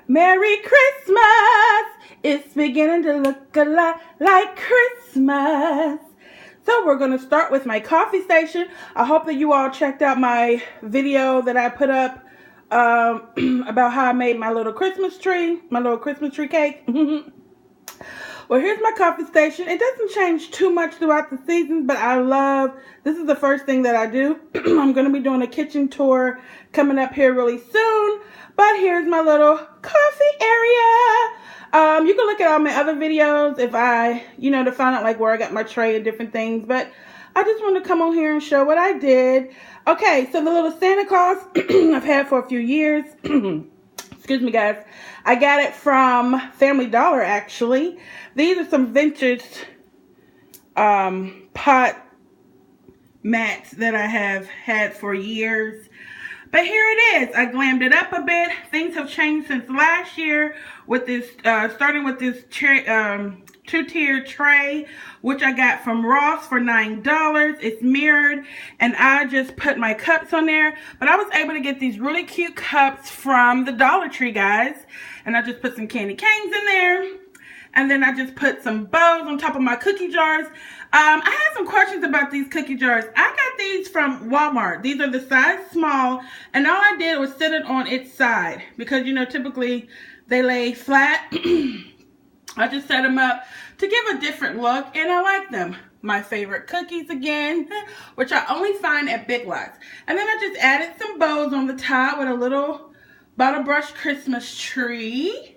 Merry Christmas! It's beginning to look a lot like Christmas. So we're going to start with my coffee station. I hope that you all checked out my video that I put up about how I made my little Christmas tree cake. Well, here's my coffee station. It doesn't change too much throughout the seasons, but this is the first thing that I do. I'm going to be doing a kitchen tour coming up here really soon, but here's my little coffee area. You can look at all my other videos if to find out like where I got my tray and different things, but I just wanted to come on here and show what I did. Okay, so the little Santa Claus I've had for a few years. Excuse me, guys. I got it from Family Dollar, actually. These are some vintage pot mats that I have had for years. But here it is. I glammed it up a bit. Things have changed since last year with this, starting with this two-tier tray, which I got from Ross for $9. It's mirrored, and I just put my cups on there. But I was able to get these really cute cups from the Dollar Tree, guys. And I just put some candy canes in there. And then I just put some bows on top of my cookie jars. I had some questions about these cookie jars. I got these from Walmart. These are the size small, and all I did was set it on its side because, typically they lay flat. I just set them up to give a different look, and I like them. My favorite cookies again, which I only find at Big Lots. And then I just added some bows on the top with a little bottle brush Christmas tree.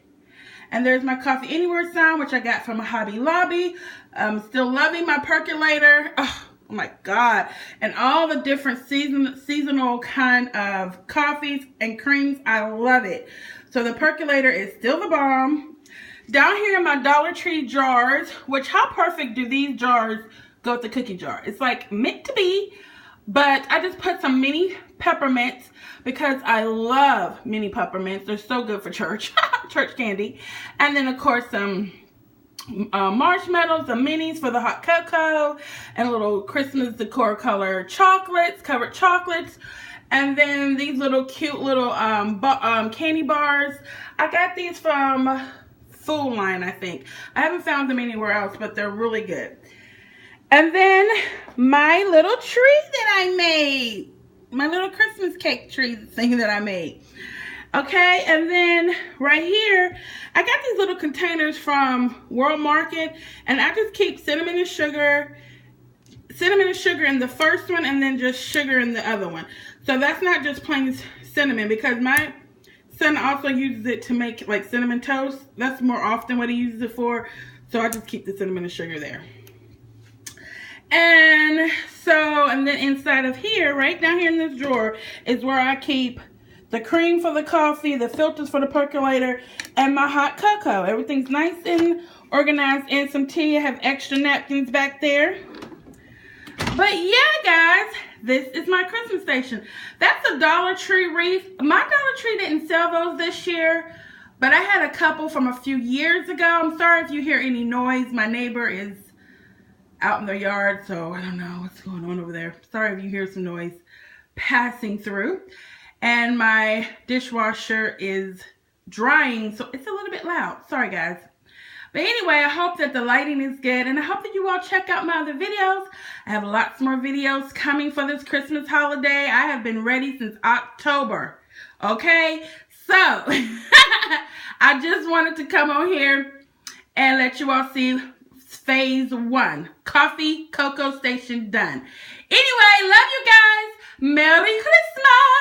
And there's my Coffee Anywhere sign, which I got from Hobby Lobby. I'm still loving my Percolator. Oh my God. And all the different seasonal kind of coffees and creams. I love it. So the Percolator is still the bomb. Down here in my Dollar Tree jars, which how perfect do these jars go with the cookie jar? It's like meant to be. But I just put some mini peppermints because I love mini peppermints. They're so good for church. Church candy. And then, of course, some marshmallows, the minis for the hot cocoa, and little Christmas decor color chocolates, covered chocolates. And then these little cute little candy bars. I got these from Food Line, I think. I haven't found them anywhere else, but they're really good. And then my little tree that I made. My little Christmas cake tree thing that I made. Okay, and then right here, I got these little containers from World Market, and I just keep cinnamon and sugar in the first one, and then just sugar in the other one. So that's not just plain cinnamon, because my son also uses it to make like cinnamon toast. That's more often what he uses it for. So I just keep the cinnamon and sugar there. And then inside of here, right down here in this drawer, is where I keep the cream for the coffee, the filters for the percolator, and my hot cocoa. Everything's nice and organized, and some tea. I have extra napkins back there. But yeah, guys, this is my Christmas station. That's a Dollar Tree wreath. My Dollar Tree didn't sell those this year, but I had a couple from a few years ago. I'm sorry if you hear any noise. My neighbor is out in their yard, so I don't know what's going on over there. Sorry if you hear some noise passing through. And my dishwasher is drying, so it's a little bit loud. Sorry, guys. But anyway, I hope that the lighting is good, and I hope that you all check out my other videos. I have lots more videos coming for this Christmas holiday. I have been ready since October, okay? So, I just wanted to come on here and let you all see phase 1, coffee cocoa station done. Anyway, love you guys. Merry Christmas.